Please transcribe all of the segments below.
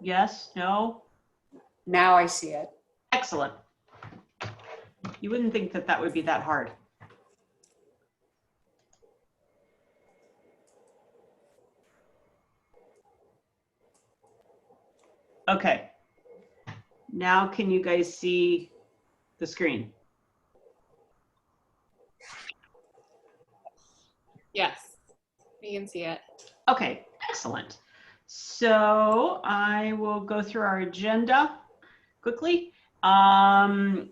Yes, no? Now I see it. Excellent. You wouldn't think that that would be that hard. Okay. Now can you guys see the screen? Yes, we can see it. Okay, excellent. So I will go through our agenda quickly. And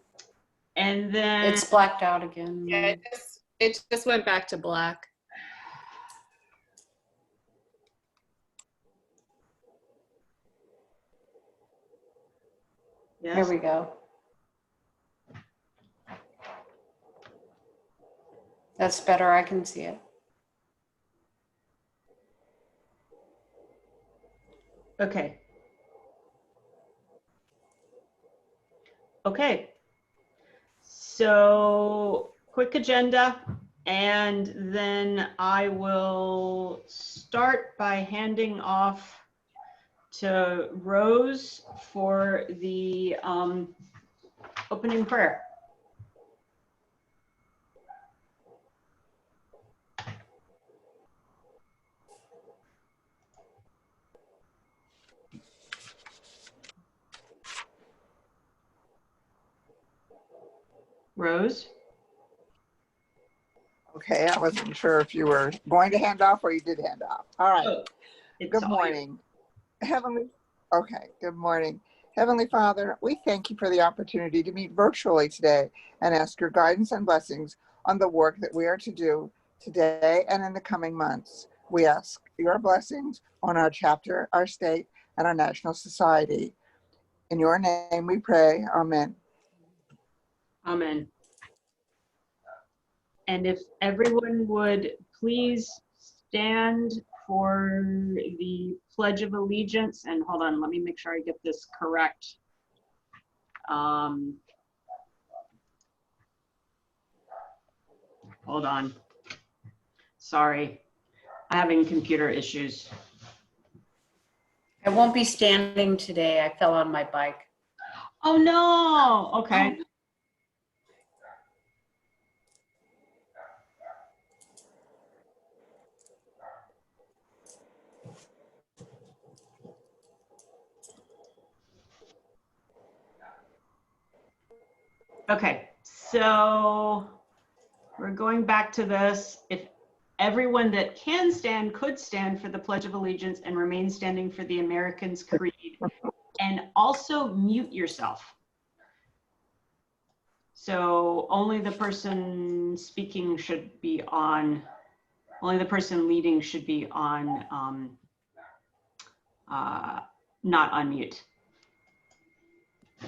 then It's blacked out again. Yeah, it just went back to black. yes. Here we go. That's better. I can see it. Okay. Okay. So quick agenda, and then I will start by handing off to Rose for the opening prayer. Rose? Okay, I wasn't sure if you were going to hand off or you did hand off. All right. Oh, it's Good all morning. Good morning. Heavenly Father, we thank you for the opportunity to meet virtually today and ask your guidance and blessings on the work that we are to do today and in the coming months. We ask your blessings on our chapter, our state, and our national society. In your name we pray. Amen. Amen. And if everyone would please stand for the Pledge of Allegiance, and hold on, let me make sure I get this correct. Hold on. Sorry, I'm having computer issues. I won't be standing today. I fell on my bike. Oh no, okay. Okay, so we're going back to this. If everyone that can stand could stand for the Pledge of Allegiance and remain standing for the Americans' Creed, and also mute yourself. So only the person speaking should be on, only the person leading should be on, not on mute.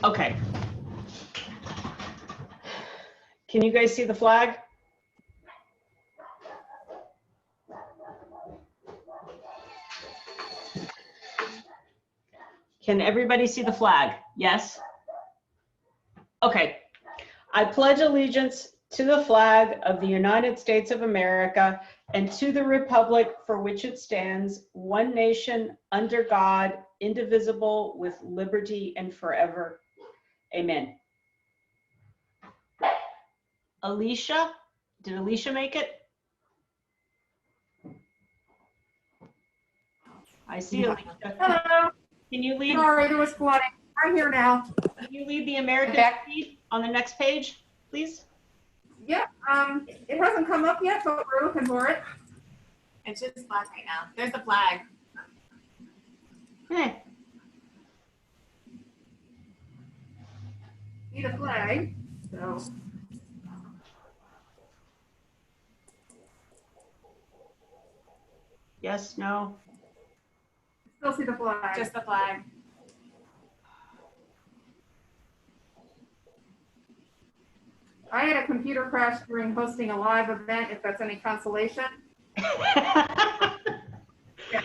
Okay. Can you guys see the flag? Can everybody see the flag? Yes? Okay. I pledge allegiance to the flag of the United States of America and to the republic for which it stands, one nation, under God, indivisible, with liberty and forever. Amen. Alicia, did Alicia make it? I see Alicia. Hello. Can you lead? Sorry, there was flooding. I'm here now. Can you lead the American Creed on the next page, please? Yep. It hasn't come up yet, but we're looking for it. It's just black right now. There's the flag. Hey. Need a flag. So Yes, no? still see the flag. Just the flag. I had a computer crash during hosting a live event, if that's any consolation. If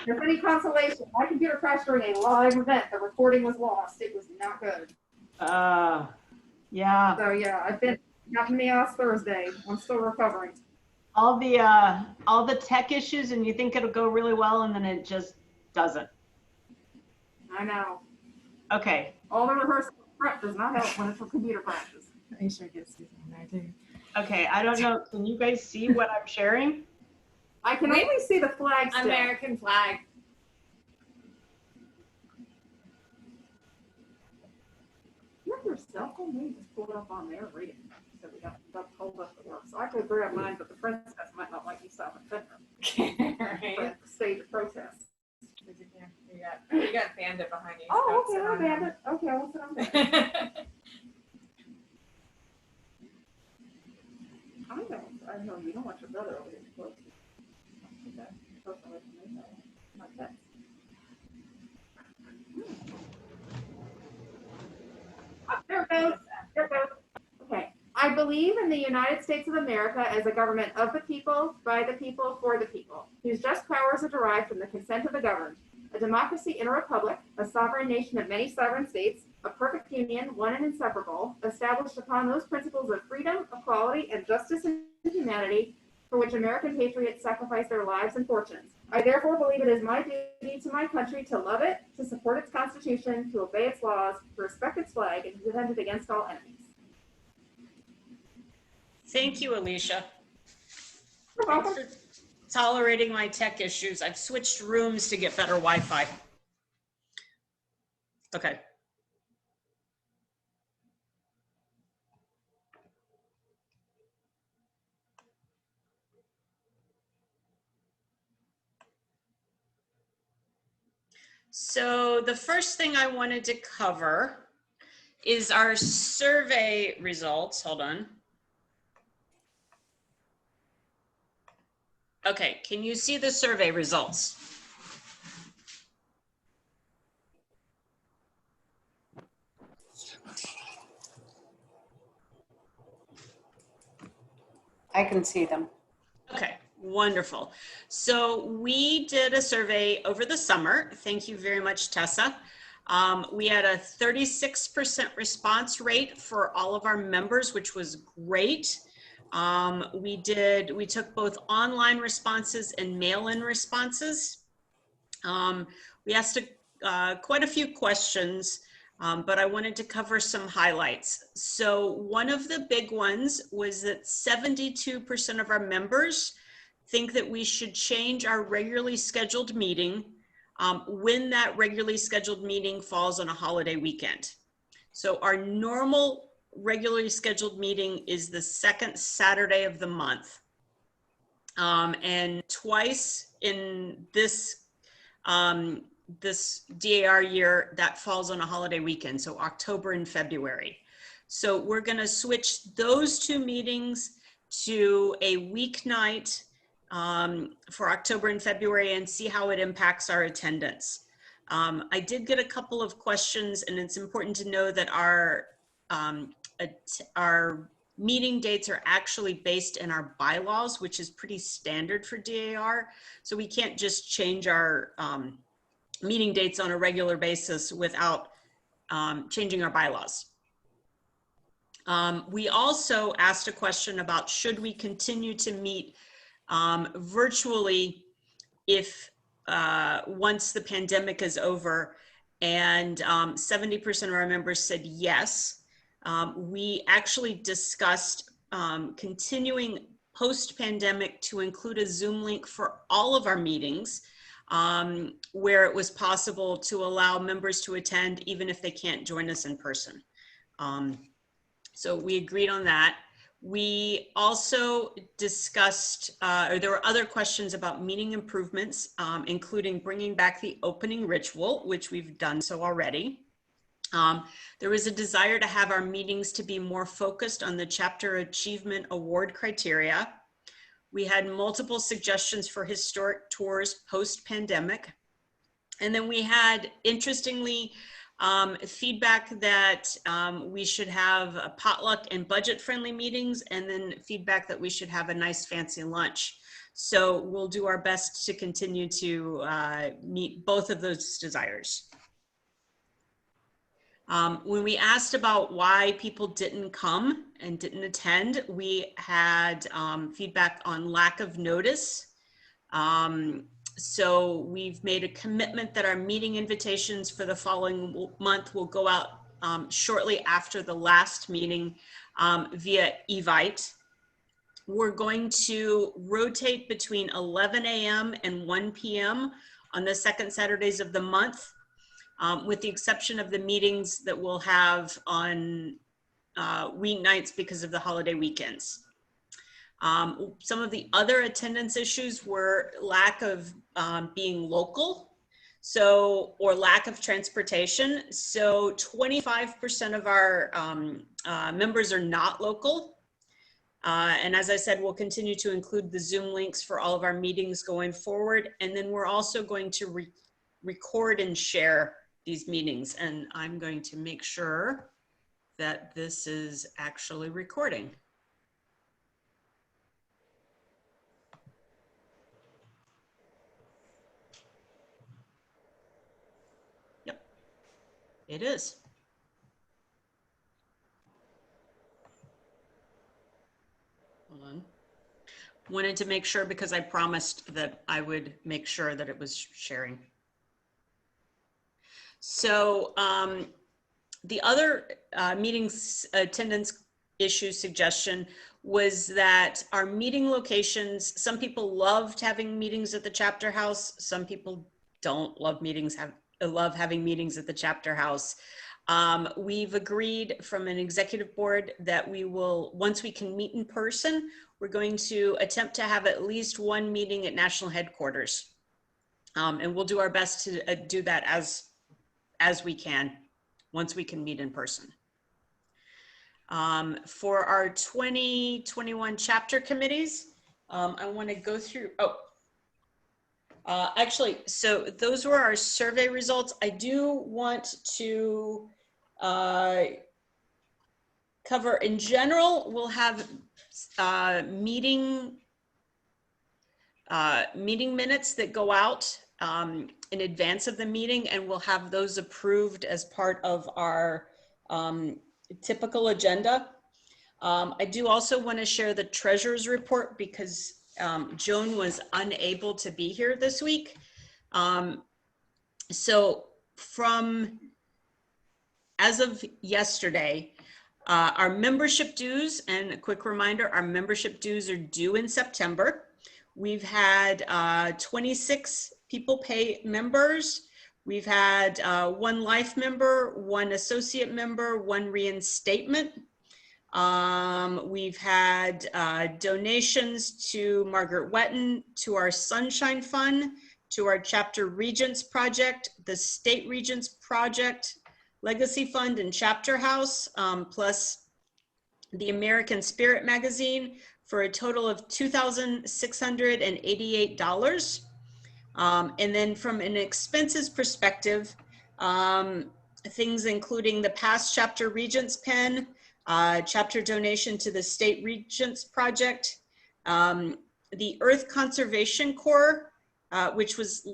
there's any consolation, my computer crashed during a live event. The recording was lost. It was not good. Yeah. So yeah, I've been happened to me last Thursday. I'm still recovering. All the tech issues, and you think it'll go really well, and then it just doesn't. I know. Okay, All the rehearsal prep does not help when it's for computer practice. I should get Susan there too. okay, I don't know, can you guys see what I'm sharing? I can Wait. only see the flag still. American flag. You have your cell phone, maybe just pull it up on there, read it. So we don't hold up the work. So I could grab mine, but the princess might not like you stop and defend her. Right. Stage of protest. You got Bandit behind you. Oh, Don't okay, sit I'll on grab him. it. Okay, I won't sit on that. I know, you don't want your brother over here close. Okay, personal information, my text. Oh, there it goes, there it goes. Okay, I believe in the United States of America as a government of the people, by the people, for the people, whose just powers are derived from the consent of the governed, a democracy in a republic, a sovereign nation of many sovereign states, a perfect union, one and inseparable, established upon those principles of freedom, equality, and justice and humanity, for which American patriots sacrifice their lives and fortunes. I therefore believe it is my duty to my country to love it, to support its constitution, to obey its laws, to respect its flag, and to defend it against all enemies. Thank you, Alicia. You're welcome. Thanks for tolerating my tech issues. I've switched rooms to get better Wi-Fi. Okay. So the first thing I wanted to cover is our survey results. Hold on. Okay, can you see the survey results? I can see them. Okay, wonderful. So we did a survey over the summer. Thank you very much, Tessa. We had a 36% response rate for all of our members, which was great. We took both online responses and mail-in responses. We asked quite a few questions, but I wanted to cover some highlights. So one of the big ones was that 72% of our members think that we should change our regularly scheduled meeting when that regularly scheduled meeting falls on a holiday weekend. So our normal regularly scheduled meeting is the second Saturday of the month. And twice in this DAR year, that falls on a holiday weekend, so October and February. So we're gonna switch those two meetings to a weeknight for October and February and see how it impacts our attendance. I did get a couple of questions, and it's important to know that our meeting dates are actually based in our bylaws, which is pretty standard for DAR. So we can't just change our meeting dates on a regular basis without changing our bylaws. We also asked a question about should we continue to meet virtually if once the pandemic is over, and 70% of our members said yes. We actually discussed continuing post-pandemic to include a Zoom link for all of our meetings where it was possible to allow members to attend even if they can't join us in person. So we agreed on that. We also discussed, or there were other questions about meeting improvements, including bringing back the opening ritual, which we've done so already. There was a desire to have our meetings to be more focused on the chapter achievement award criteria. We had multiple suggestions for historic tours post-pandemic. And then we had, interestingly, feedback that we should have a potluck and budget-friendly meetings, and then feedback that we should have a nice fancy lunch. So we'll do our best to continue to meet both of those desires. When we asked about why people didn't come and didn't attend, we had feedback on lack of notice, So we've made a commitment that our meeting invitations for the following month will go out shortly after the last meeting via Evite. We're going to rotate between 11 a.m. and 1 p.m. on the second Saturdays of the month, with the exception of the meetings that we'll have on weeknights because of the holiday weekends. Some of the other attendance issues were lack of being local, or lack of transportation. So 25% of our members are not local. And as I said, we'll continue to include the Zoom links for all of our meetings going forward. And then we're also going to record and share these meetings. And I'm going to make sure that this is actually recording. Yep, it is. Hold on. Wanted to make sure because I promised that I would make sure that it was sharing. So the other meetings attendance issue suggestion was that our meeting locations, some people loved having meetings at the chapter house. Some people don't love love having meetings at the chapter house. We've agreed from an executive board that we will, once we can meet in person, we're going to attempt to have at least one meeting at national headquarters. And we'll do our best to do that as we can, once we can meet in person. For our 2021 chapter committees, I want to go through, actually, so those were our survey results. I do want to cover, in general, we'll have meeting minutes that go out in advance of the meeting, and we'll have those approved as part of our typical agenda. I do also want to share the treasurer's report because Joan was unable to be here this week. So as of yesterday, our membership dues, and a quick reminder, our membership dues are due in September. We've had 26 people pay members. We've had 1 life member, 1 associate member, 1 reinstatement. We've had donations to Margaret Whetten, to our Sunshine Fund, to our Chapter Regents Project, the State Regents Project, Legacy Fund, and Chapter House, plus the American Spirit Magazine, for a total of $2,688. And then from an expenses perspective, things including the past Chapter Regents Pen, chapter donation to the State Regents Project, the Earth Conservation Corps, which was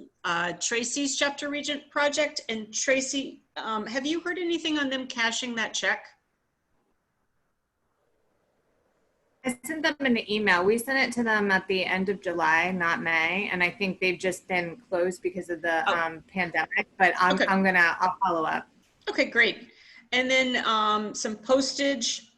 Tracy's Chapter Regent Project. And Tracy, have you heard anything on them cashing that check? I sent them an email. We sent it to them at the end of July, not May, and I think they've just been closed because of the pandemic. But I'll follow up. Okay, great. And then some postage.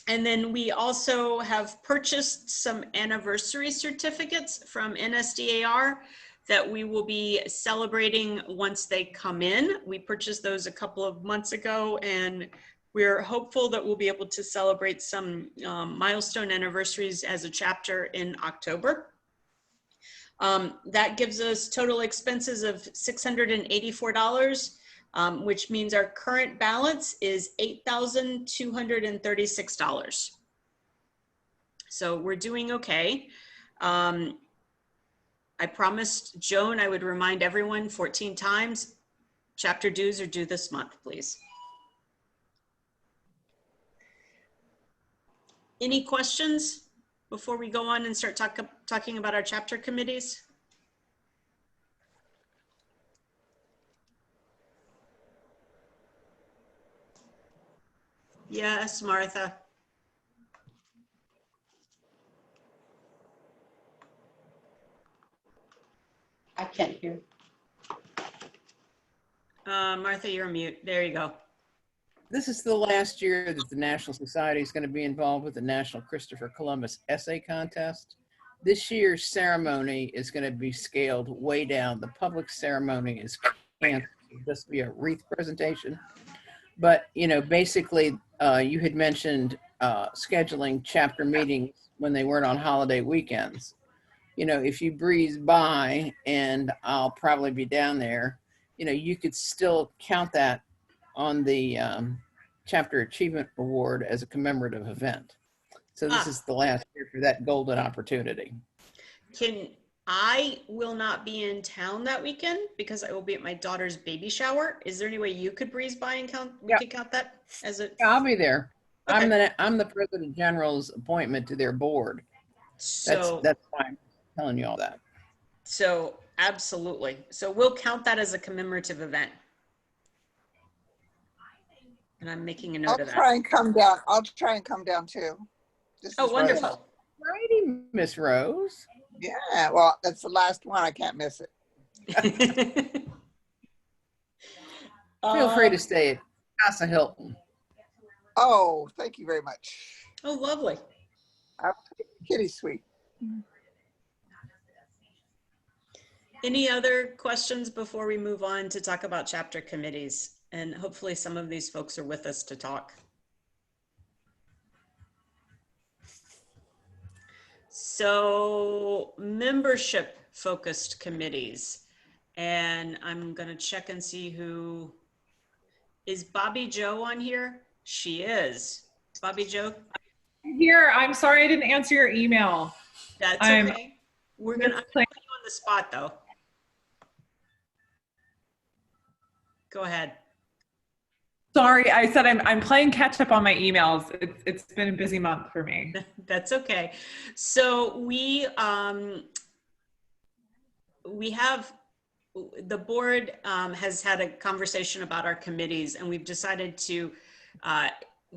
And then we also have purchased some anniversary certificates from NSDAR that we will be celebrating once they come in. We purchased those a couple of months ago, and we're hopeful that we'll be able to celebrate some milestone anniversaries as a chapter in October. That gives us total expenses of $684, which means our current balance is $8,236. So we're doing okay. I promised Joan I would remind everyone 14 times, chapter dues are due this month, please. Any questions before we go on and start talking about our chapter committees? Yes, Martha. can't hear. Martha, you're on mute. There you go. This is the last year that the National Society is going to be involved with the National Christopher Columbus Essay Contest. This year's ceremony is going to be scaled way down. The public ceremony is canceled. It'll just be a wreath presentation. But, you know, basically, you had mentioned scheduling chapter meetings when they weren't on holiday weekends. You know, if you breeze by, and I'll probably be down there, you know, you could still count that on the Chapter Achievement Award as a commemorative event. So this is the last year for that golden opportunity. I will not be in town that weekend because I will be at my daughter's baby shower. Is there any way you could breeze by and we could count that as a? Yeah, I'll be there. Okay. I'm the President General's appointment to their board. So That's why I'm telling you all that. So absolutely. So we'll count that as a commemorative event. And I'm making a note I'll of that. try and come down. I'll try and come down too. This Oh, is wonderful. Rose. Righty, Miss Rose. Yeah, well, that's the last one. I can't miss it. Feel free to stay at Casa Hilton. Oh, thank you very much. Oh, lovely. Kitty sweet. Any other questions before we move on to talk about chapter committees? And hopefully some of these folks are with us to talk. So membership focused committees. And I'm gonna check and see who, is Bobby Joe on here? She is. Bobby Joe? Here, I'm sorry I didn't answer your email. That's I'm okay. I'm gonna put you on the spot though. Go ahead. Sorry, I said I'm playing catch up on my emails. It's been a busy month for me. That's okay. So we have, the board has had a conversation about our committees, and we've decided to,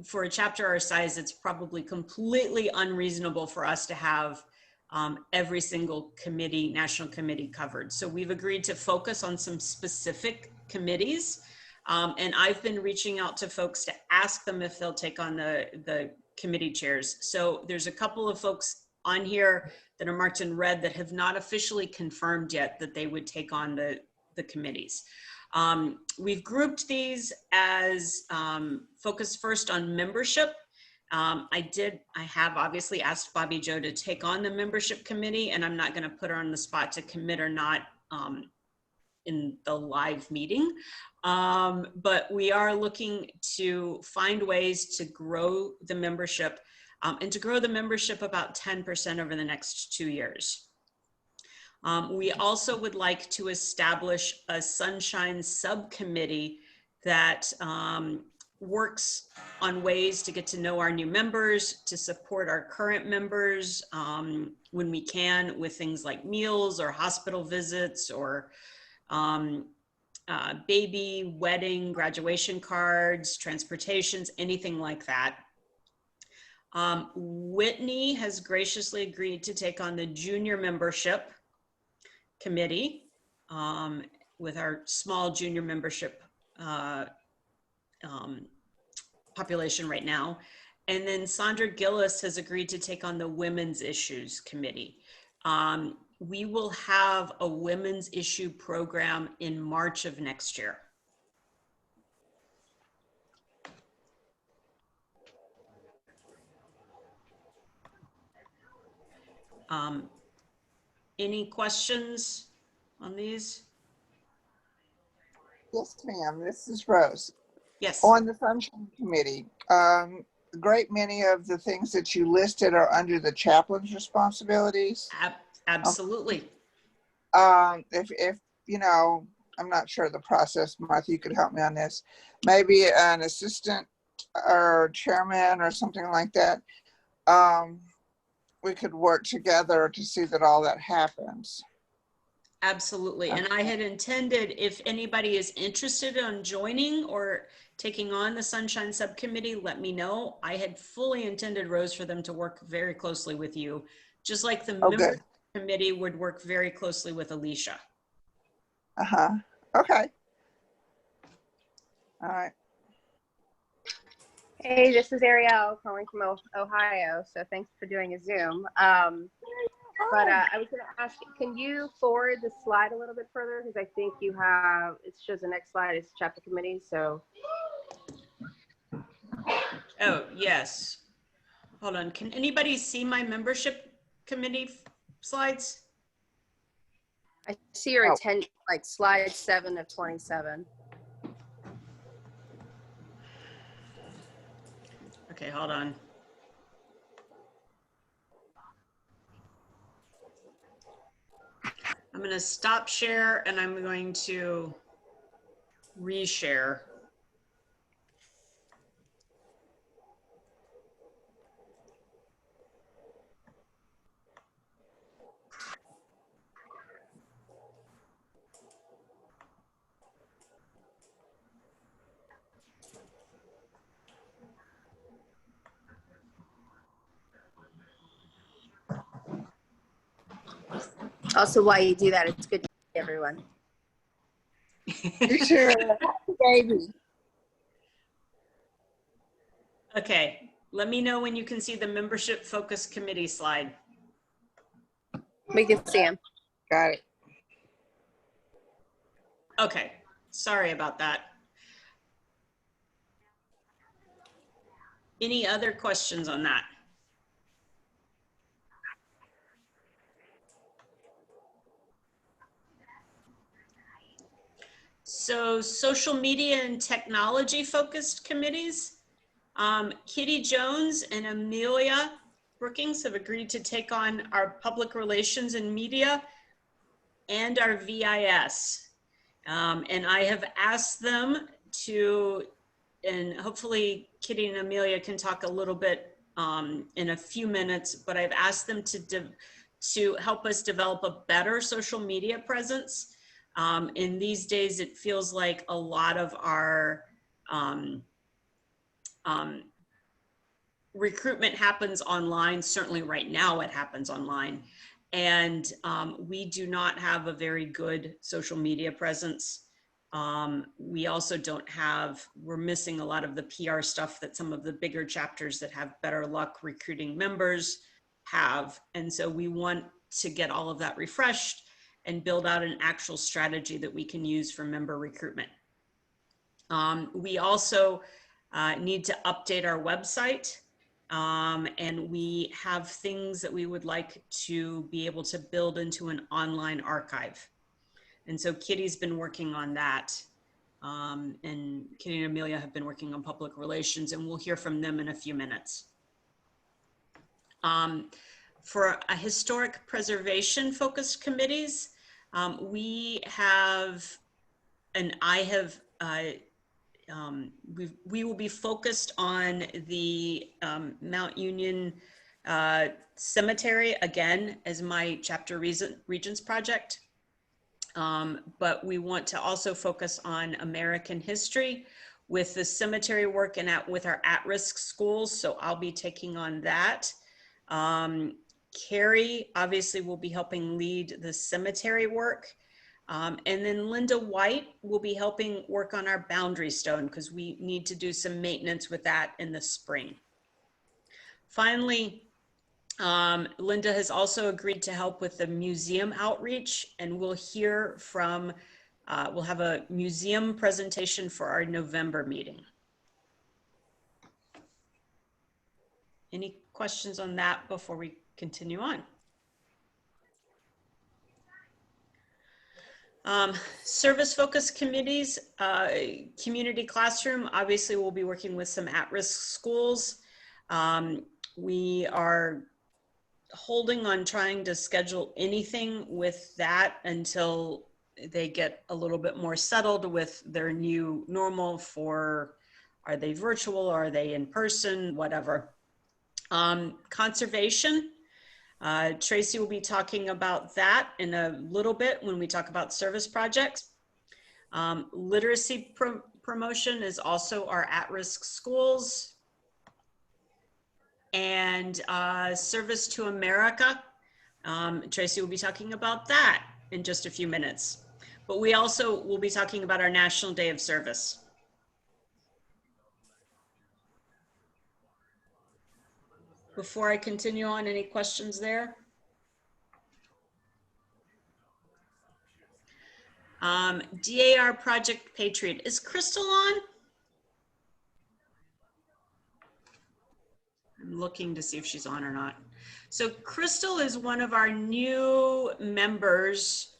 for a chapter our size, it's probably completely unreasonable for us to have every single committee, national committee covered. So we've agreed to focus on some specific committees. And I've been reaching out to folks to ask them if they'll take on the committee chairs. So there's a couple of folks on here that are marked in red that have not officially confirmed yet that they would take on the committees. We've grouped these as focus first on membership. I have obviously asked Bobby Joe to take on the membership committee, and I'm not going to put her on the spot to commit or not in the live meeting. But we are looking to find ways to grow the membership and to grow the membership about 10% over the next 2 years. We also would like to establish a Sunshine subcommittee that works on ways to get to know our new members, to support our current members when we can with things like meals or hospital visits or baby, wedding, graduation cards, transportations, anything like that. Whitney has graciously agreed to take on the junior membership committee with our small junior membership population right now. And then Sandra Gillis has agreed to take on the women's issues committee. We will have a women's issue program in March of next year. Any questions on these? Yes, ma'am. This is Rose. Yes. On the Sunshine Committee, a great many of the things that you listed are under the chaplain's responsibilities. Absolutely. If you know, I'm not sure of the process, Martha, you could help me on this. Maybe an assistant or chairman or something like that. We could work together to see that all that happens. Absolutely. And I had intended, if anybody is interested in joining or taking on the Sunshine Subcommittee, let me know. I had fully intended, Rose, for them to work very closely with you, just like the member committee would work very closely with Alicia. Uh-huh. Okay. All right. Hey, this is Ariel calling from Ohio. So thanks for doing a Zoom. But I was going to ask, can you forward the slide a little bit further? Because I think you have, it shows the next slide is chapter committee. So. Oh, yes. Hold on. Can anybody see my membership committee slides? I see your Oh. intent, like slide 7 of 27. Okay, hold on. I'm going to stop share and I'm going to reshare. Also, while you do that, it's good to see everyone. You too. Baby. Okay, let me know when you can see the membership focus committee slide. We can see him. Got it. Okay, sorry about that. Any other questions on that? So social media and technology focused committees, Kitty Jones and Amelia Brookings have agreed to take on our public relations and media and our VIS. And I have asked them to, and hopefully Kitty and Amelia can talk a little bit in a few minutes, but I've asked them to help us develop a better social media presence. In these days, it feels like a lot of our recruitment happens online. Certainly right now it happens online. And we do not have a very good social media presence. We also don't have, we're missing a lot of the PR stuff that some of the bigger chapters that have better luck recruiting members have. And so we want to get all of that refreshed and build out an actual strategy that we can use for member recruitment. We also need to update our website. And we have things that we would like to be able to build into an online archive. And so Kitty's been working on that. And Kitty and Amelia have been working on public relations, and we'll hear from them in a few minutes. For a historic preservation focused committees, we have, and I have, we will be focused on the Mount Union Cemetery again as my chapter Regents project. But we want to also focus on American history with the cemetery work and with our at-risk schools. So I'll be taking on that. Carrie obviously will be helping lead the cemetery work. And then Linda White will be helping work on our boundary stone because we need to do some maintenance with that in the spring. Finally, Linda has also agreed to help with the museum outreach, and we'll hear from, we'll have a museum presentation for our November meeting. Any questions on that before we continue on? Service focused committees, community classroom, obviously we'll be working with some at-risk schools. We are holding on trying to schedule anything with that until they get a little bit more settled with their new normal for, are they virtual, are they in person, whatever. Conservation, Tracy will be talking about that in a little bit when we talk about service projects. Literacy promotion is also our at-risk schools. And Service to America, Tracy will be talking about that in just a few minutes. but we also will be talking about our National Day of Service. Before I continue on, any questions there? DAR Project Patriot. Is Crystal on? I'm looking to see if she's on or not. So Crystal is one of our new members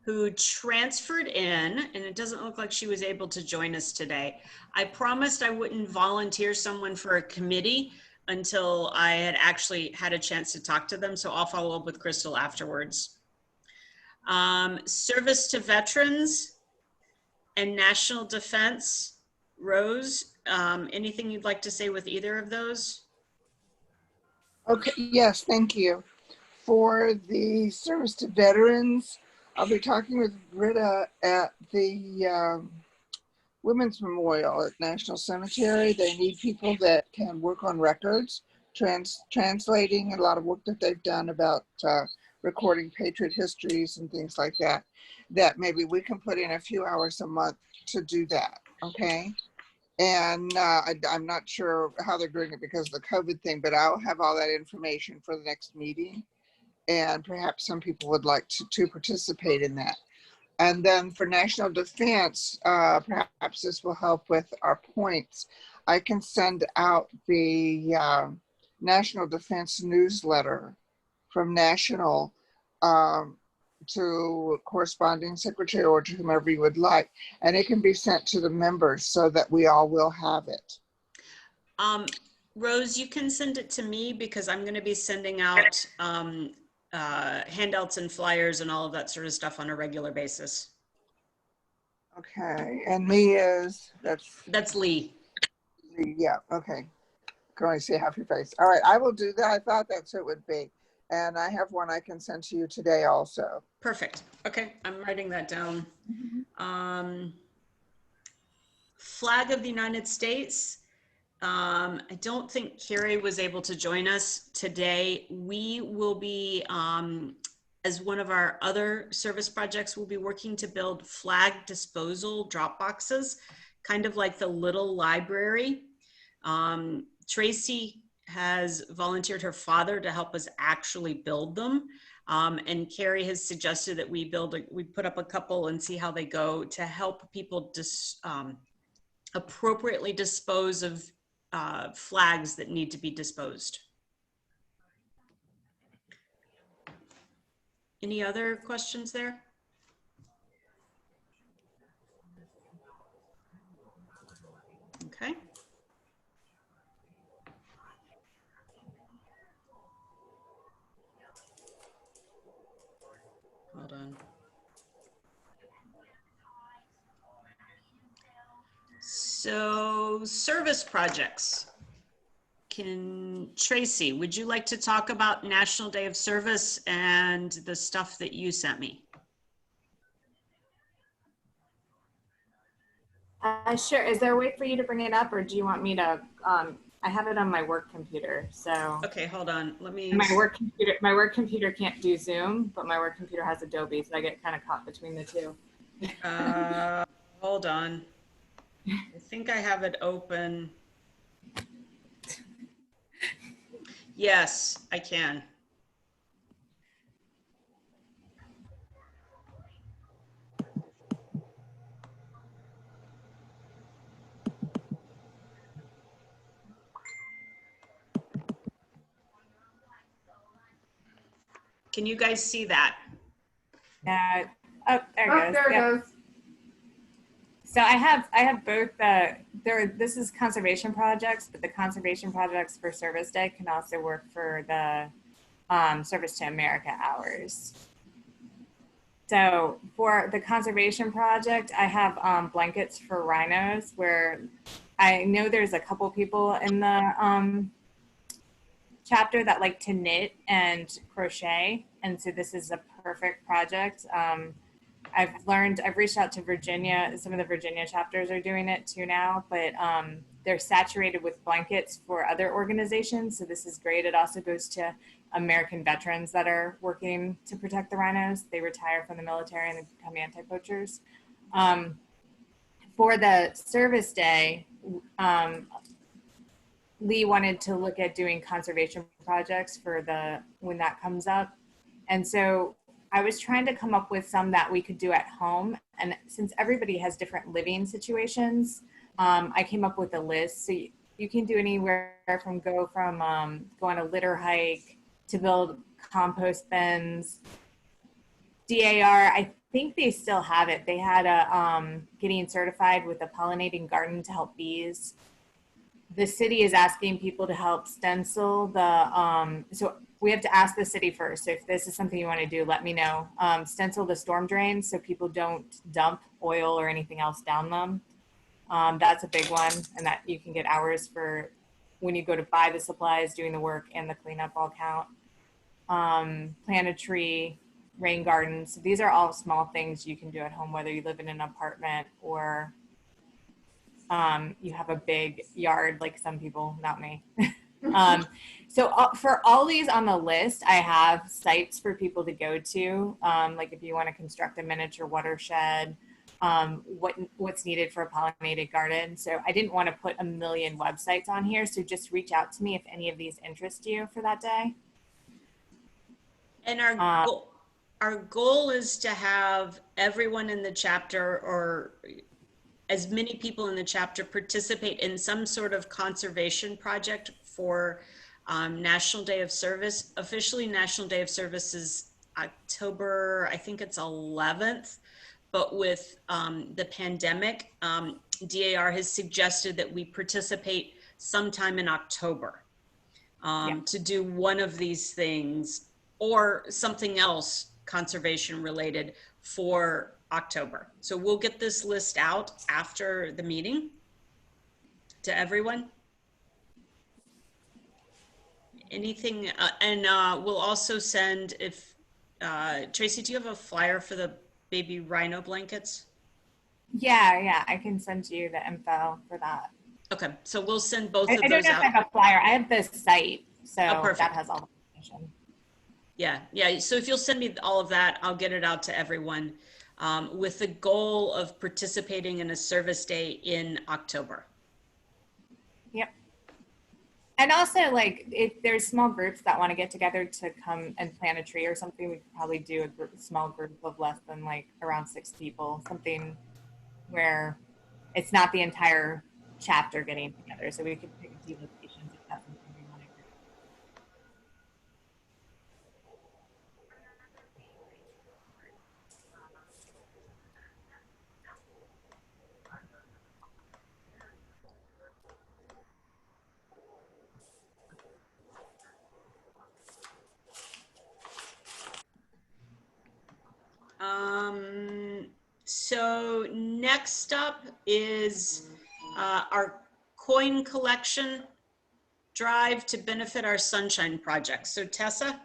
who transferred in, and it doesn't look like she was able to join us today. I promised I wouldn't volunteer someone for a committee until I had actually had a chance to talk to them, so I'll follow up with Crystal afterwards. Service to veterans and national defense. Rose, anything you'd like to say with either of those? Okay, yes, thank you. For the service to veterans, I'll be talking with Britta at the Women's Memorial at National Cemetery. They need people that can work on records, translating a lot of work that they've done about recording patriot histories and things like that, that maybe we can put in a few hours a month to do that, okay? And I'm not sure how they're doing it because of the COVID thing, but I'll have all that information for the next meeting. And perhaps some people would like to participate in that. And then for national defense, perhaps this will help with our points. I can send out the national defense newsletter from national to corresponding secretary or to whomever you would like. And it can be sent to the members so that we all will have it. Rose, you can send it to me because I'm going to be sending out handouts and flyers and all of that sort of stuff on a regular basis. Okay, and me is, that's Lee. Yeah, okay. Can only see half your face. All right, I will do that. I thought that's who it would be. And I have one I can send to you today also. Perfect. Okay, I'm writing that down. Flag of the United States. I don't think Carrie was able to join us today. We will be, as one of our other service projects, we'll be working to build flag disposal drop boxes, kind of like the little library. Tracy has volunteered her father to help us actually build them. And Carrie has suggested that we put up a couple and see how they go to help people appropriately dispose of flags that need to be disposed. Any other questions there? Okay. Hold on. So service projects. Tracy, would you like to talk about National Day of Service and the stuff that you sent me? Sure. Is there a way for you to bring it up, or do you want me to? I have it on my work computer, so. Okay, hold on. Let me. My work computer can't do Zoom, but my work computer has Adobe, so I get kind of caught between the two. Hold on. I think I have it open. Yes, I can. Can you guys see that? Oh, there it goes. There it Yep. goes. So I have both this is conservation projects, but the conservation projects for Service Day can also work for the Service to America hours. So for the conservation project, I have blankets for rhinos, where I know there's a couple people in the chapter that like to knit and crochet, and so this is a perfect project. I've reached out to Virginia. Some of the Virginia chapters are doing it too now, but they're saturated with blankets for other organizations. So this is great. It also goes to American veterans that are working to protect the rhinos. They retire from the military and they become anti-poachers. For the service day, Lee wanted to look at doing conservation projects for when that comes up. And so I was trying to come up with some that we could do at home. And since everybody has different living situations, I came up with a list. So you can do anywhere from go on a litter hike to build compost bins. DAR, I think they still have it. They had a getting certified with a pollinating garden to help bees. The city is asking people to help stencil so we have to ask the city first. So if this is something you want to do, let me know. Stencil the storm drains so people don't dump oil or anything else down them. That's a big one, and that you can get hours for when you go to buy the supplies, doing the work, and the cleanup all count. Plant a tree, rain gardens. So these are all small things you can do at home, whether you live in an apartment or you have a big yard like some people, not me. So for all these on the list, I have sites for people to go to. Like if you want to construct a miniature watershed, what's needed for a pollinated garden. So I didn't want to put a million websites on here. So just reach out to me if any of these interest you for that day. And our goal is to have everyone in the chapter, or as many people in the chapter, participate in some sort of conservation project for National Day of Service. Officially, National Day of Service is October, I think it's 11th, but with the pandemic, DAR has suggested that we participate sometime in October to do one of these things or something else conservation related for October. So we'll get this list out after the meeting to everyone. Anything, and we'll also send, if, Tracy, do you have a flyer for the baby rhino blankets? Yeah, I can send you the info for that. Okay, so we'll send both of I don't those know if out. I have a flyer. I have the site, so perfect. that has all the information. Yeah. So if you'll send me all of that, I'll get it out to everyone with the goal of participating in a service day in October. Yep. And also, like, if there's small groups that want to get together to come and plant a tree or something, we could probably do a small group of less than like around 6 people, something where it's not the entire chapter getting together. So we could pick a few locations if that's something we want to do. So next up is our coin collection drive to benefit our Sunshine Project. So Tessa?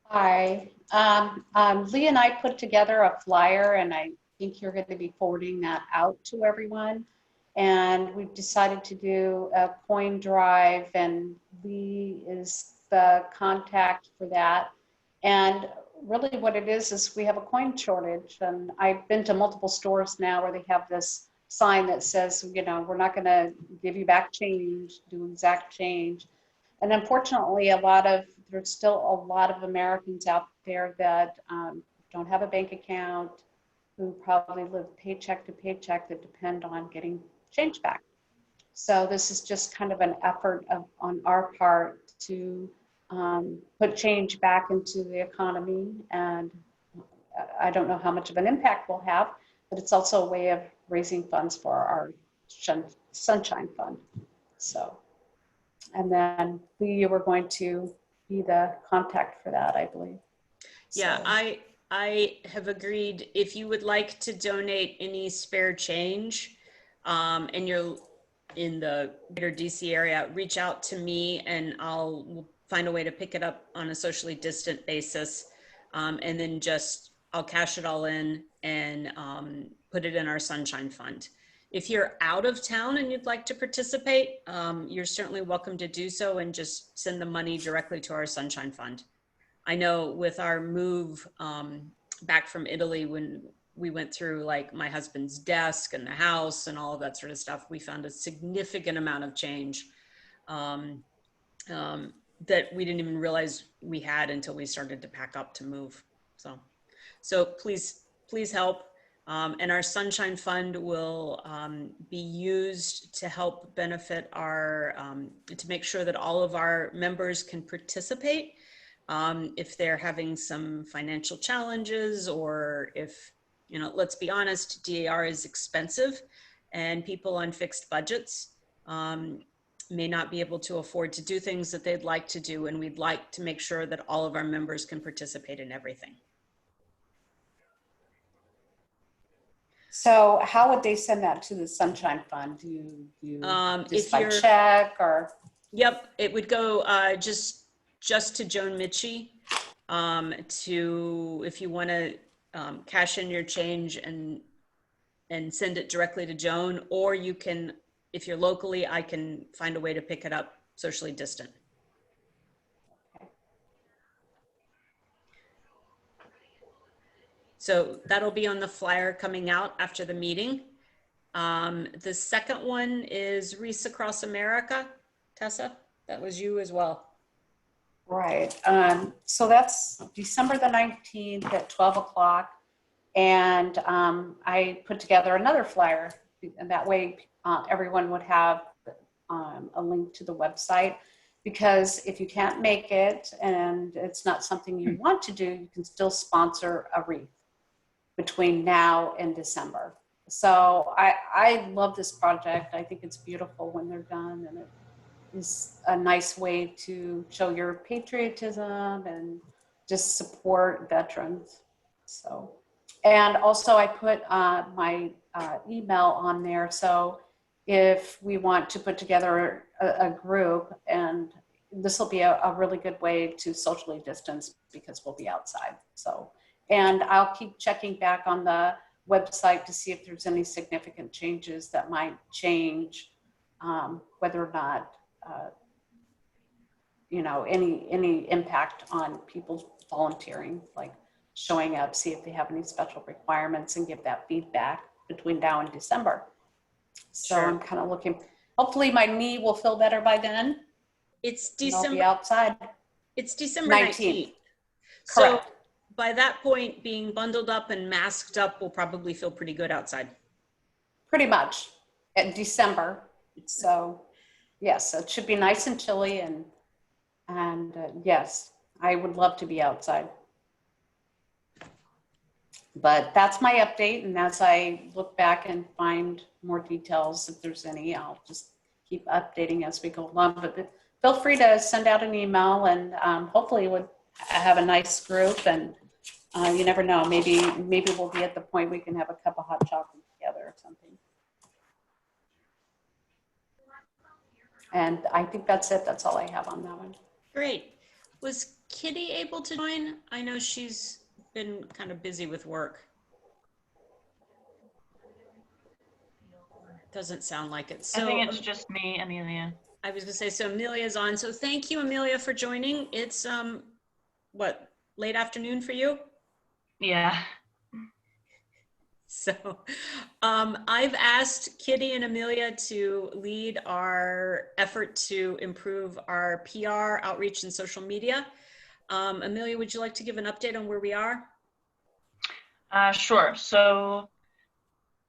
Hi, Lee and I put together a flyer, and I think you're going to be forwarding that out to everyone. And we've decided to do a coin drive, and Lee is the contact for that. And really what it is we have a coin shortage. And I've been to multiple stores now where they have this sign that says, you know, we're not going to give you back change, do exact change. And unfortunately, there's still a lot of Americans out there that don't have a bank account, who probably live paycheck to paycheck, that depend on getting change back. So this is just kind of an effort on our part to put change back into the economy. And I don't know how much of an impact we'll have, but it's also a way of raising funds for our Sunshine Fund. So, and then we were going to be the contact for that, I believe. Yeah, so. I have agreed. If you would like to donate any spare change and you're in the greater DC area, reach out to me and we'll find a way to pick it up on a socially distant basis. And then just I'll cash it all in and put it in our Sunshine Fund. If you're out of town and you'd like to participate, you're certainly welcome to do so and just send the money directly to our Sunshine Fund. I know with our move back from Italy, when we went through like my husband's desk and the house and all of that sort of stuff, we found a significant amount of change that we didn't even realize we had until we started to pack up to move. So please help. And our Sunshine Fund will be used to help benefit our, to make sure that all of our members can participate if they're having some financial challenges, or if, you know, let's be honest, DAR is expensive and people on fixed budgets may not be able to afford to do things that they'd like to do. And we'd like to make sure that all of our members can participate in everything. So how would they send that to the Sunshine Fund? Do you just If by you're, check or? Yep, it would go just to Joan Mitchie to, if you want to cash in your change and send it directly to Joan, or you can, if you're locally, I can find a way to pick it up socially distant. So that'll be on the flyer coming out after the meeting. The second one is Wreaths Across America. Tessa, that was you as well. Right. So that's December the 19th at 12 o'clock. And I put together another flyer, and that way everyone would have a link to the website, because if you can't make it and it's not something you want to do, you can still sponsor a wreath between now and December. So I love this project. I think it's beautiful when they're done, and it is a nice way to show your patriotism and just support veterans. So, and also I put my email on there. So if we want to put together a group, and this will be a really good way to socially distance because we'll be outside. So, and I'll keep checking back on the website to see if there's any significant changes that might change whether or not, you know, any impact on people volunteering, like showing up, see if they have any special requirements, and give that feedback between now and December. So Sure. I'm kind of looking, hopefully my knee will feel better by then. It's And I'll be December. outside. It's December 19th. So Correct. by that point, being bundled up and masked up will probably feel pretty good outside. Pretty much at December. So yes, so it should be nice and chilly, and yes, I would love to be outside. But that's my update, and as I look back and find more details, if there's any, I'll just keep updating as we go along. But feel free to send out an email, and hopefully we'll have a nice group, and you never know, maybe we'll be at the point we can have a cup of hot chocolate together or something. And I think that's it. That's all I have on that one. Great. Was Kitty able to join? I know she's been kind of busy with work. Doesn't sound like it. So I think it's just me, Amelia. I was gonna say, so Amelia's on. So thank you, Amelia, for joining. It's what, late afternoon for you? Yeah. So I've asked Kitty and Amelia to lead our effort to improve our PR, outreach, and social media. Amelia, would you like to give an update on where we are? Sure. So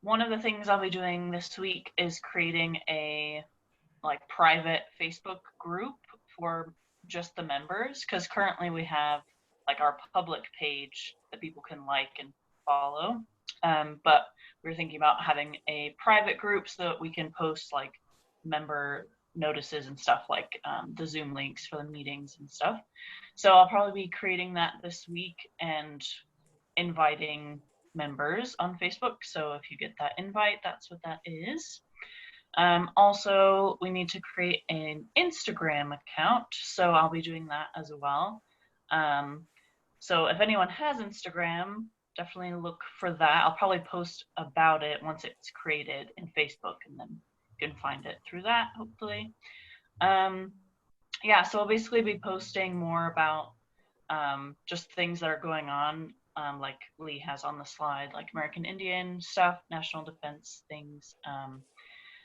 one of the things I'll be doing this week is creating a private Facebook group for just the members, because currently we have our public page that people can like and follow. But we're thinking about having a private group so that we can post member notices and stuff, the Zoom links for the meetings and stuff. So I'll probably be creating that this week and inviting members on Facebook. So if you get that invite, that's what that is. Also, we need to create an Instagram account. So I'll be doing that as well. So if anyone has Instagram, definitely look for that. I'll probably post about it once it's created in Facebook, and then you can find it through that, hopefully. Yeah, so I'll basically be posting more about just things that are going on, like Lee has on the slide, like American Indian stuff, national defense things,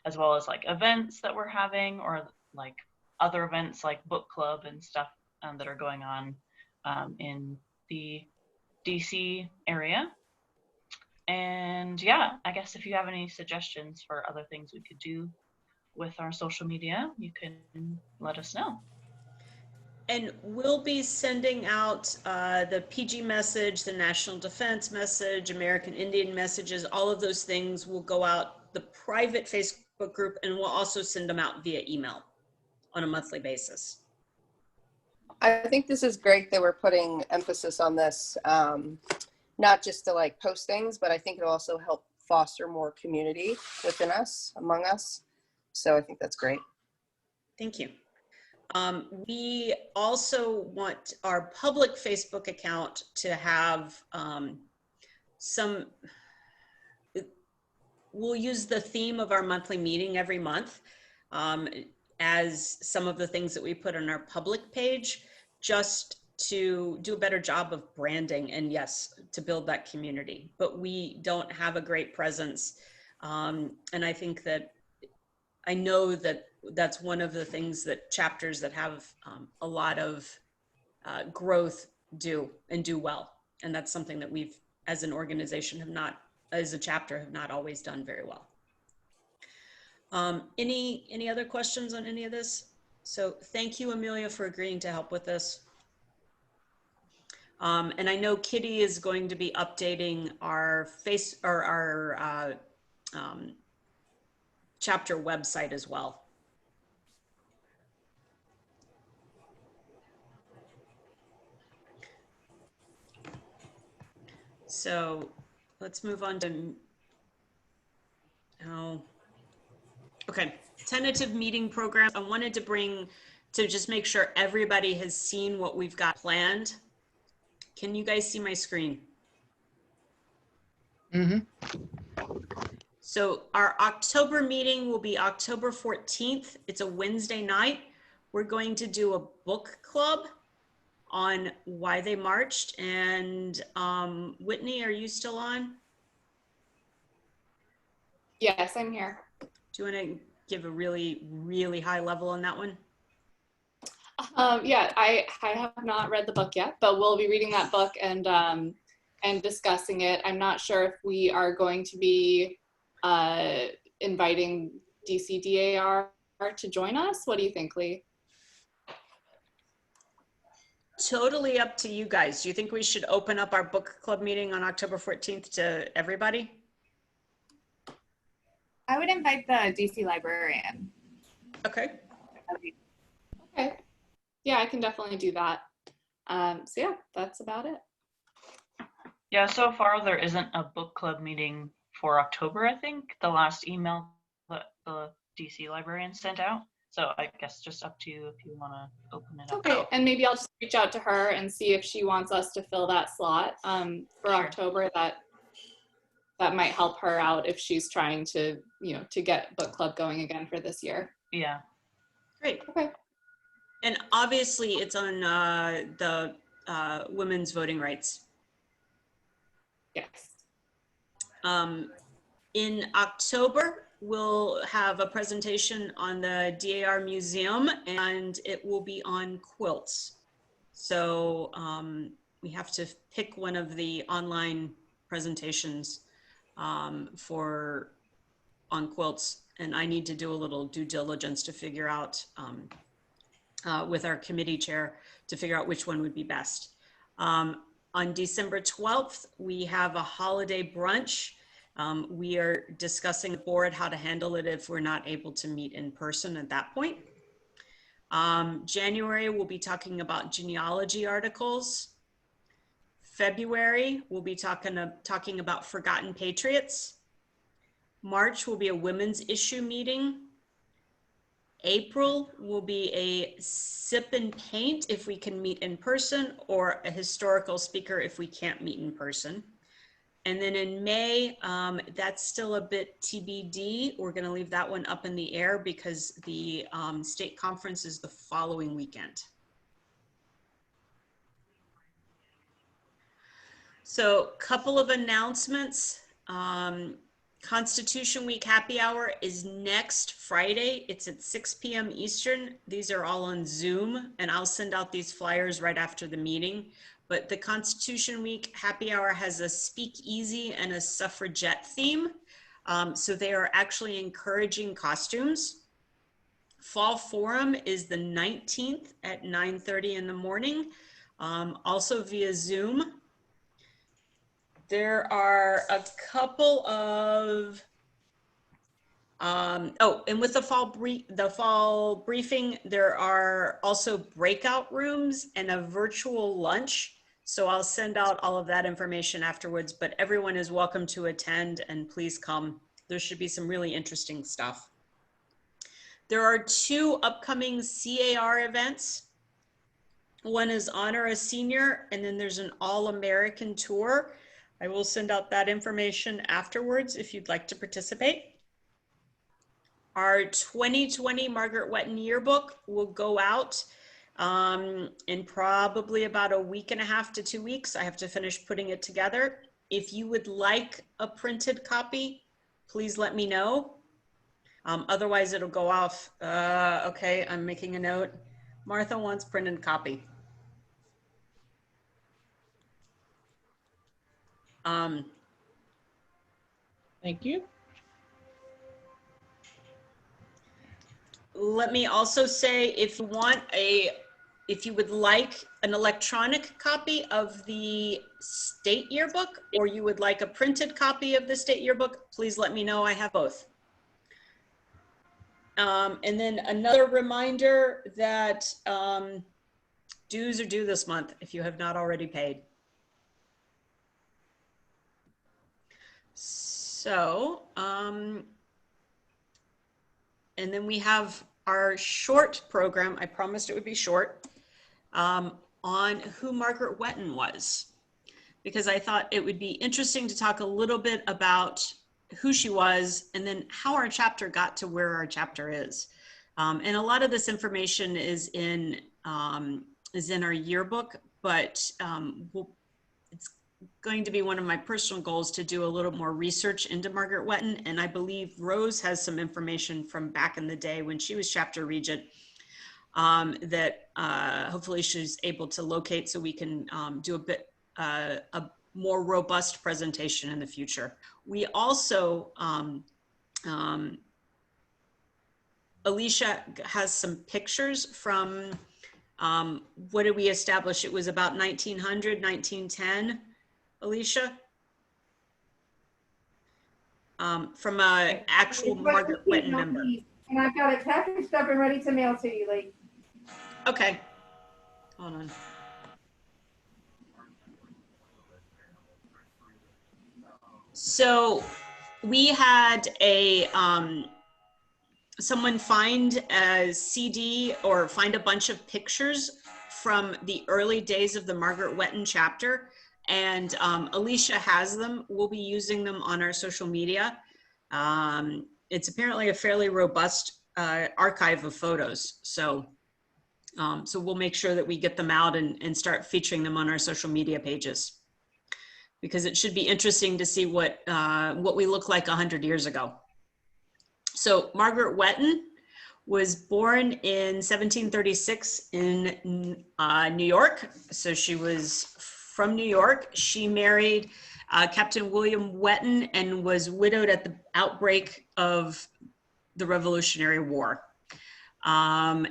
as well as like events that we're having, or like other events like book club and stuff that are going on in the DC area. And yeah, I guess if you have any suggestions for other things we could do with our social media, you can let us know. And we'll be sending out the PG message, the National Defense message, American Indian messages, all of those things will go out the private Facebook group, and we'll also send them out via email on a monthly basis. I think this is great that we're putting emphasis on this, not just to like post things, but I think it'll also help foster more community within us, among us. So I think that's great. Thank you. We also want our public Facebook account to have we'll use the theme of our monthly meeting every month as some of the things that we put on our public page, just to do a better job of branding and yes, to build that community. But we don't have a great presence. And I think that I know that that's one of the things that chapters that have a lot of growth do and do well. And that's something that we've, as an organization, as a chapter, have not always done very well. Any other questions on any of this? So thank you, Amelia, for agreeing to help with this. And I know Kitty is going to be updating our chapter website as well. So let's move on to, okay, tentative meeting program. I wanted to just make sure everybody has seen what we've got planned. Can you guys see my screen? Mm-hmm. So our October meeting will be October 14th. It's a Wednesday night. We're going to do a book club on why they marched. And Whitney, are you still on? Yes, I'm here. Do you want to give a really, really high level on that one? Yeah, I have not read the book yet, but we'll be reading that book and discussing it. I'm not sure if we are going to be inviting DCDAR to join us. What do you think, Lee? Totally up to you guys. Do you think we should open up our book club meeting on October 14th to everybody? I would invite the DC librarian. Okay. Okay. Yeah, I can definitely do that. So yeah, that's about it. Yeah, so far there isn't a book club meeting for October, I think, the last email that the DC librarian sent out. So I guess just up to you if you want to open it up. Okay, and maybe I'll just reach out to her and see if she wants us to fill that slot for Sure. October. That might help her out if she's trying to, to get book club going again for this year. Yeah. Great. Okay. And obviously it's on the women's voting rights. Yes. In October, we'll have a presentation on the DAR Museum, and it will be on quilts. So we have to pick one of the online presentations on quilts, and I need to do a little due diligence to figure out with our committee chair to figure out which one would be best. On December 12th, we have a holiday brunch. We are discussing the board how to handle it if we're not able to meet in person at that point. January, we'll be talking about genealogy articles. February, we'll be talking about forgotten patriots. March will be a women's issue meeting. April will be a sip and paint if we can meet in person, or a historical speaker if we can't meet in person. And then in May, that's still a bit TBD. We're going to leave that one up in the air because the state conference is the following weekend. So, couple of announcements. Constitution Week Happy Hour is next Friday. It's at 6 p.m. Eastern. These are all on Zoom, and I'll send out these flyers right after the meeting. But the Constitution Week Happy Hour has a speakeasy and a suffragette theme. So they are actually encouraging costumes. Fall Forum is the 19th at 9:30 in the morning, also via Zoom. There are a couple of, and with the fall briefing, there are also breakout rooms and a virtual lunch. So I'll send out all of that information afterwards, but everyone is welcome to attend and please come. There should be some really interesting stuff. There are 2 upcoming CAR events. One is Honor a Senior, and then there's an All-American Tour. I will send out that information afterwards if you'd like to participate. Our 2020 Margaret Whetten yearbook will go out in probably about a week and a half to 2 weeks. I have to finish putting it together. If you would like a printed copy, please let me know. Otherwise, it'll go off. Okay, I'm making a note. Martha wants printed copy. Thank you. Let me also say, if you would like an electronic copy of the state yearbook, or you would like a printed copy of the state yearbook, please let me know. I have both. And then another reminder that dues are due this month if you have not already paid. So, and then we have our short program. I promised it would be short, on who Margaret Whetten was, because I thought it would be interesting to talk a little bit about who she was and then how our chapter got to where our chapter is. And a lot of this information is in our yearbook, but it's going to be one of my personal goals to do a little more research into Margaret Whetten. And I believe Rose has some information from back in the day when she was chapter regent that hopefully she's able to locate so we can do a bit a more robust presentation in the future. We also, Alicia has some pictures from, what did we establish? It was about 1900, 1910, Alicia? From a actual Margaret Whetten member. And I've got it packaged up and ready to mail to you, Lee. Okay, hold on. So we had a, someone find a CD or find a bunch of pictures from the early days of the Margaret Whetten chapter. And Alicia has them. We'll be using them on our social media. It's apparently a fairly robust archive of photos. So, so we'll make sure that we get them out and start featuring them on our social media pages, because it should be interesting to see what we look like 100 years ago. So Margaret Whetten was born in 1736 in New York. So she was from New York. She married Captain William Whetten and was widowed at the outbreak of the Revolutionary War.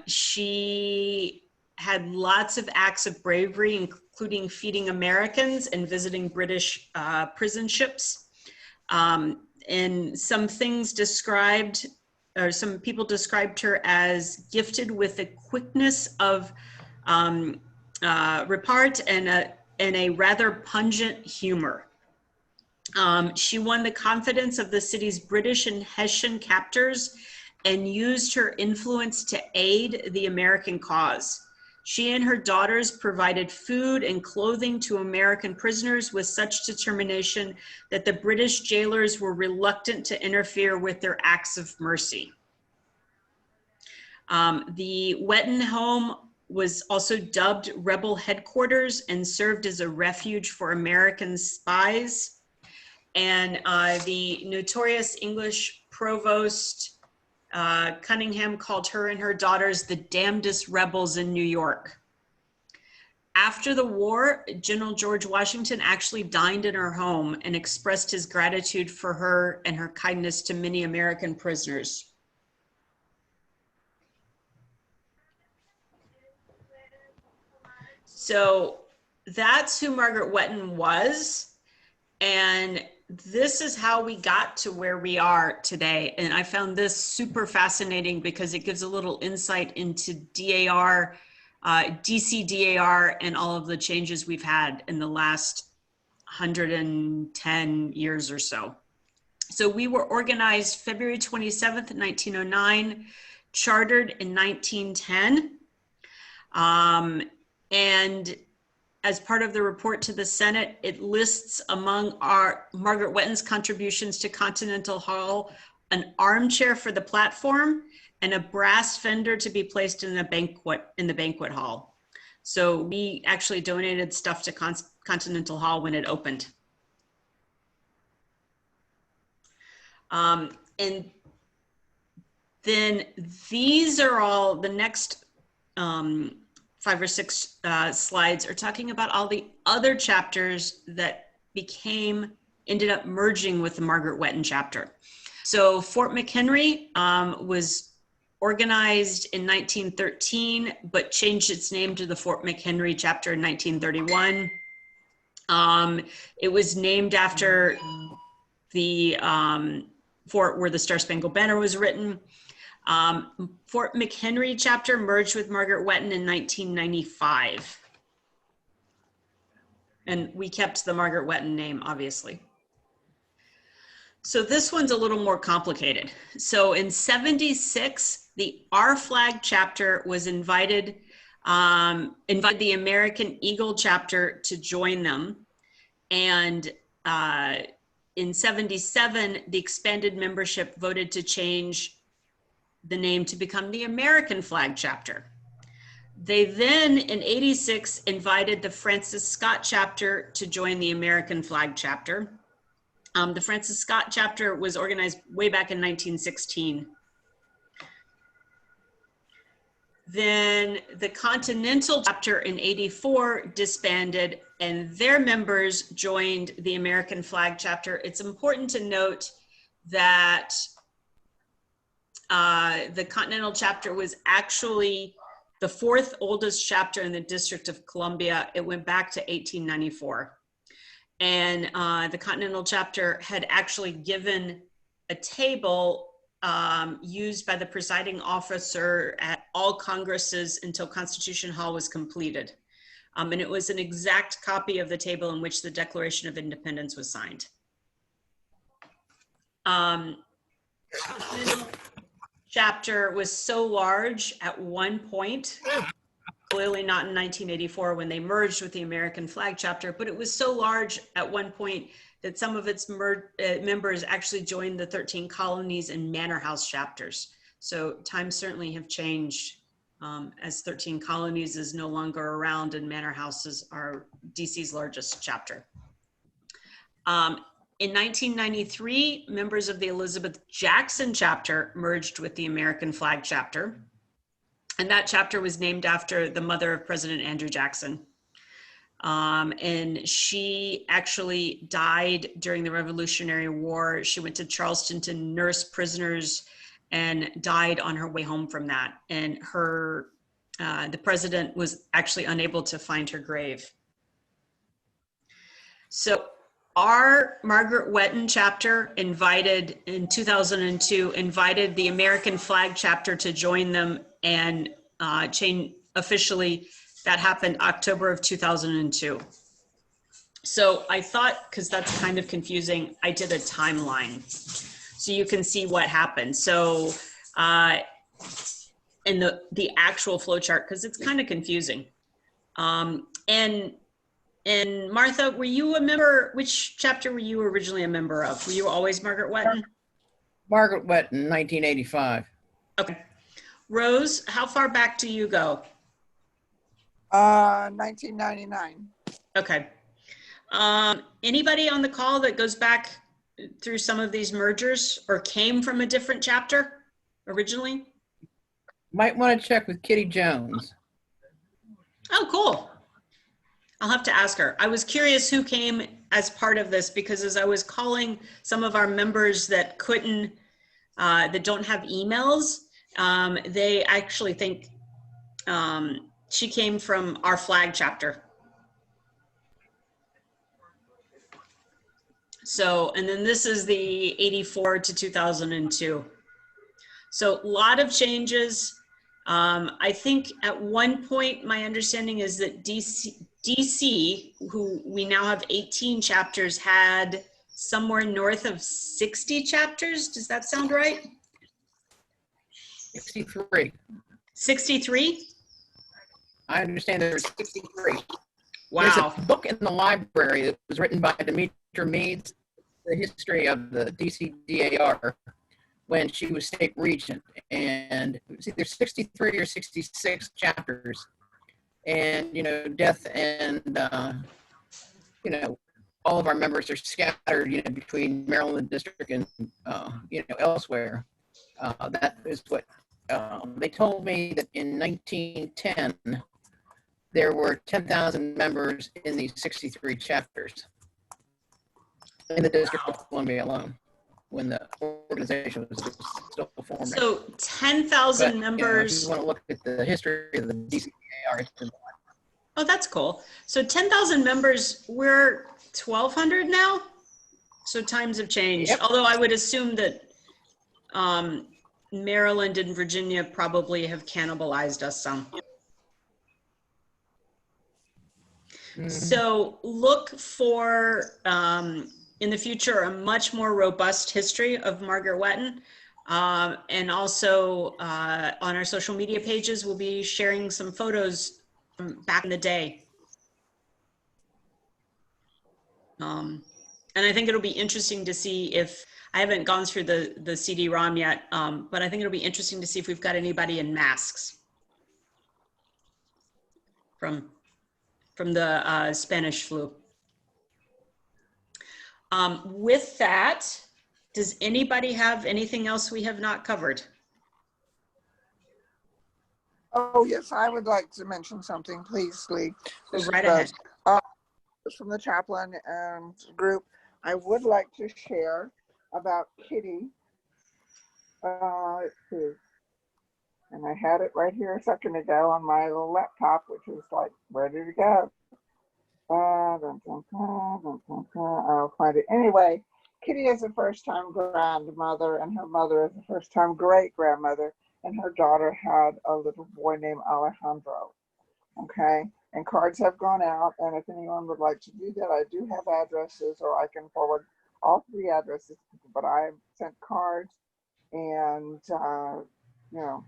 She had lots of acts of bravery, including feeding Americans and visiting British prison ships. And some things described, or some people described her as gifted with a quickness of repartee and a rather pungent humor. She won the confidence of the city's British and Hessian captors and used her influence to aid the American cause. She and her daughters provided food and clothing to American prisoners with such determination that the British jailers were reluctant to interfere with their acts of mercy. The Whetten home was also dubbed Rebel Headquarters and served as a refuge for American spies. And the notorious English provost Cunningham called her and her daughters the damnedest rebels in New York. After the war, General George Washington actually dined in her home and expressed his gratitude for her and her kindness to many American prisoners. So that's who Margaret Whetten was. And this is how we got to where we are today. And I found this super fascinating because it gives a little insight into DAR, DCDAR, and all of the changes we've had in the last 110 years or so. So we were organized February 27th, 1909, chartered in 1910. And as part of the report to the Senate, it lists among our Margaret Whetten's contributions to Continental Hall an armchair for the platform and a brass fender to be placed in the banquet hall. So we actually donated stuff to Continental Hall when it opened. And then these are all the next 5 or 6 slides are talking about all the other chapters that ended up merging with the Margaret Whetten chapter. So Fort McHenry was organized in 1913, but changed its name to the Fort McHenry chapter in 1931. It was named after the fort where the Star Spangled Banner was written. Fort McHenry chapter merged with Margaret Whetten in 1995. And we kept the Margaret Whetten name, obviously. So this one's a little more complicated. So in 76, the Our Flag chapter was invited the American Eagle chapter to join them. And in 77, the expanded membership voted to change the name to become the American Flag chapter. They then, in 86, invited the Francis Scott chapter to join the American Flag chapter. The Francis Scott chapter was organized way back in 1916. Then the Continental chapter in 84 disbanded and their members joined the American Flag chapter. It's important to note that the Continental chapter was actually the 4th oldest chapter in the District of Columbia. It went back to 1894. And the Continental chapter had actually given a table used by the presiding officer at all congresses until Constitution Hall was completed. And it was an exact copy of the table in which the Declaration of Independence was signed. Chapter was so large at one point, clearly not in 1984 when they merged with the American Flag chapter, but it was so large at one point that some of its members actually joined the 13 colonies and manor house chapters. So times certainly have changed as 13 colonies is no longer around and manor houses are DC's largest chapter. In 1993, members of the Elizabeth Jackson chapter merged with the American Flag chapter. And that chapter was named after the mother of President Andrew Jackson. And she actually died during the Revolutionary War. She went to Charleston to nurse prisoners and died on her way home from that. And the president was actually unable to find her grave. So our Margaret Whetten chapter in 2002, invited the American Flag chapter to join them and change officially. That happened October of 2002. So I thought, because that's kind of confusing, I did a timeline so you can see what happened. So and the actual flow chart, because it's kind of confusing. And Martha, were you a member, which chapter were you originally a member of? Were you always Margaret Whetten? Margaret Whetten, 1985. Okay. Rose, how far back do you go? 1999. Okay. Anybody on the call that goes back through some of these mergers or came from a different chapter originally? Might want to check with Kitty Jones. Oh, cool. I'll have to ask her. I was curious who came as part of this, because as I was calling some of our members that couldn't, that don't have emails, they actually think she came from our flag chapter. So, and then this is the 84 to 2002. So a lot of changes. I think at one point, my understanding is that DC, who we now have 18 chapters, had somewhere north of 60 chapters. Does that sound right? 63. 63? I understand there's 63. Wow. There's a book in the library that was written by Demetra Meads, the history of the DCDAR, when she was state regent, and it was either 63 or 66 chapters. And, you know, death and, you know, all of our members are scattered, you know, between Maryland district and, you know, elsewhere. That is what they told me, that in 1910, there were 10,000 members in these 63 chapters in the District of Columbia alone, when the organization was still forming. So 10,000 members. You know, if you want to look at the history of the DCDAR. Oh, that's cool. So 10,000 members, we're 1,200 now? So times have changed. Yep. Although I would assume that Maryland and Virginia probably have cannibalized us some. Mm-hmm. So look for, in the future, a much more robust history of Margaret Whetten. And also on our social media pages, we'll be sharing some photos from back in the day. And I think it'll be interesting to see if, I haven't gone through the CD-ROM yet, but I think it'll be interesting to see if we've got anybody in masks from the Spanish flu. With that, does anybody have anything else we have not covered? Oh, yes, I would like to mention something, please, Lee. Go right ahead. From the chaplain group, I would like to share about Kitty. Let's see. And I had it right here a second ago on my little laptop, which is like ready to go. I'll find it. Anyway, Kitty is a first-time grandmother, and her mother is a first-time great-grandmother, and her daughter had a little boy named Alejandro. Okay, and cards have gone out, and if anyone would like to do that, I do have addresses, or I can forward all 3 addresses, but I sent cards, and you know,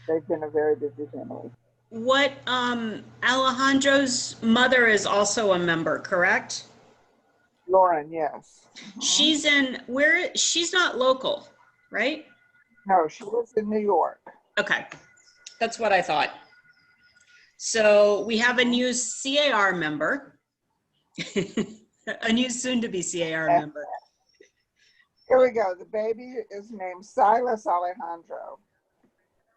they've been a very busy family. What, Alejandro's mother is also a member, correct? Lauren, yes. She's in, she's not local, right? No, she lives in New York. Okay, that's what I thought. So we have a new CAR member, a new soon-to-be CAR member. Here we go. The baby is named Silas Alejandro,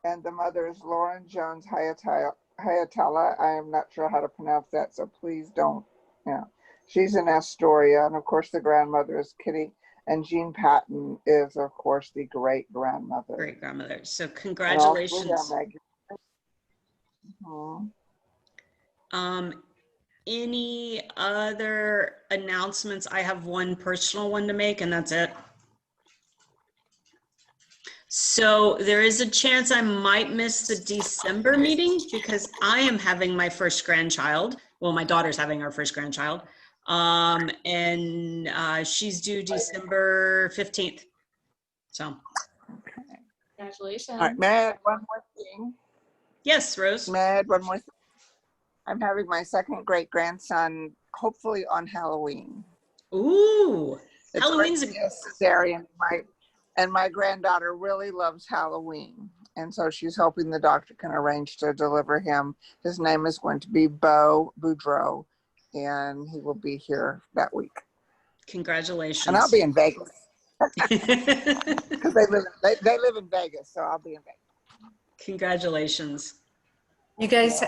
and the mother is Lauren Jones Hayatala. I am not sure how to pronounce that, so please don't. Yeah, she's in Astoria, and of course the grandmother is Kitty, and Jean Patton is, of course, the great-grandmother. Great-grandmother. So congratulations. Any other announcements? I have one personal one to make, and that's it. So there is a chance I might miss the December meeting because I am having my first grandchild. Well, my daughter's having her first grandchild. And she's due December 15th. So. Congratulations. All right, may I add one more thing? Yes, Rose. Med, one more thing. I'm having my second great grandson, hopefully on Halloween. Ooh, It's Halloween's already a cesarean. My granddaughter really loves Halloween. And so she's hoping the doctor can arrange to deliver him. His name is going to be Beau Boudreau, and he will be here that week. Congratulations. And I'll be in Vegas because they live in Vegas, so I'll be in Vegas. Congratulations. You guys,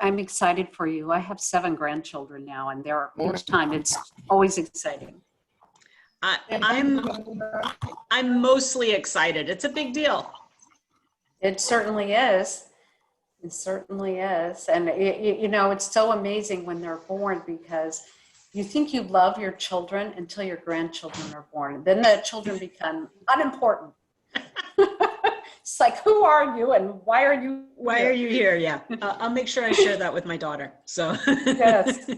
I'm excited for you. I have 7 grandchildren now, and each time it's always exciting. I'm mostly excited. It's a big deal. It certainly is. It certainly is. And it's so amazing when they're born, because you think you love your children until your grandchildren are born. Then the children become unimportant. It's like, who are you and why are you here? Yeah. I'll make sure I share that with my daughter. So yes.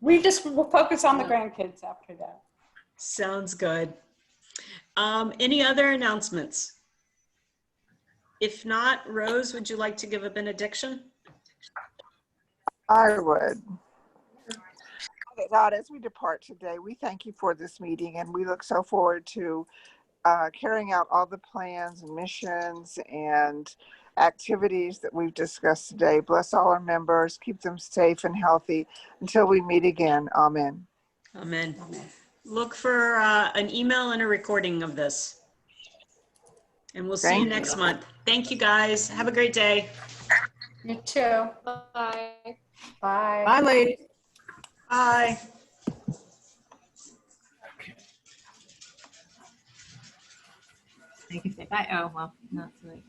We'll focus on the grandkids after that. Sounds good. Any other announcements? If not, Rose, would you like to give a benediction? I would. Okay, God, as we depart today, we thank you for this meeting, and we look so forward to carrying out all the plans and missions and activities that we've discussed today. Bless all our members, keep them safe and healthy until we meet again. Amen. Amen. Look for an email and a recording of this. And we'll see you next month. Thank you, guys. Have a great day. You too. Bye. Bye. Bye, ladies. Bye. You can say bye. Oh, well, not too late.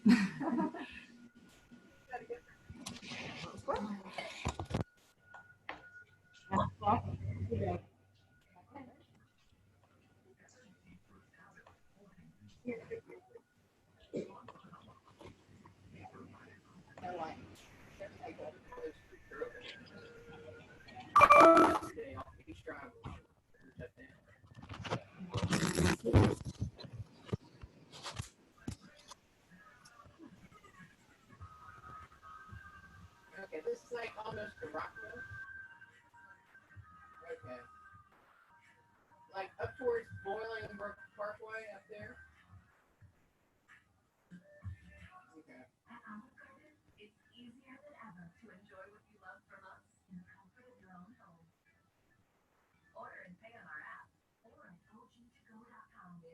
Okay, this is like almost a rock mill. Okay. Like up towards Bolingbrook Parkway up there. Okay. It's easier than ever to enjoy what you love from us in the comfort of your own home. Order and pay on our app or at OGToGo.com.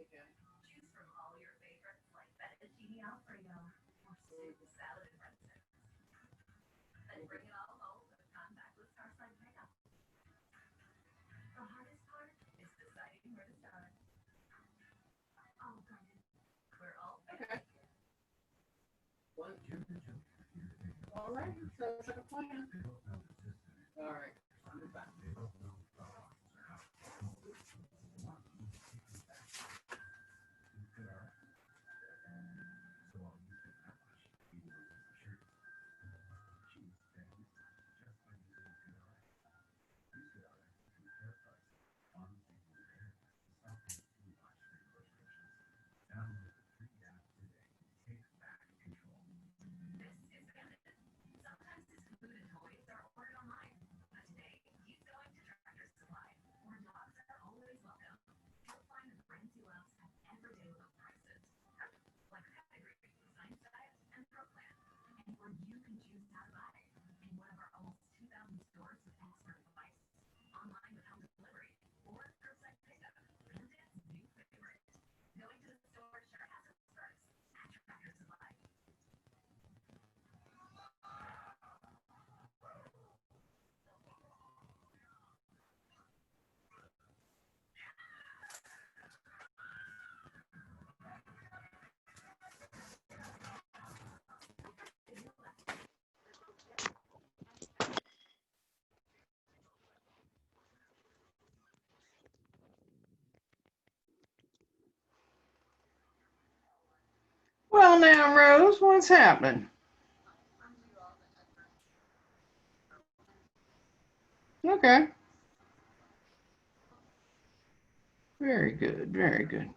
Choose from all your favorites like fettuccine Alfredo or Caesar salad and breadsticks. Then bring it all home with contactless curbside pickup. The hardest part is deciding where to start. Oh, darling, we're all Okay. All right, sounds like a plan. All right. Well, now, Rose, what's happening? Okay. Very good, very good.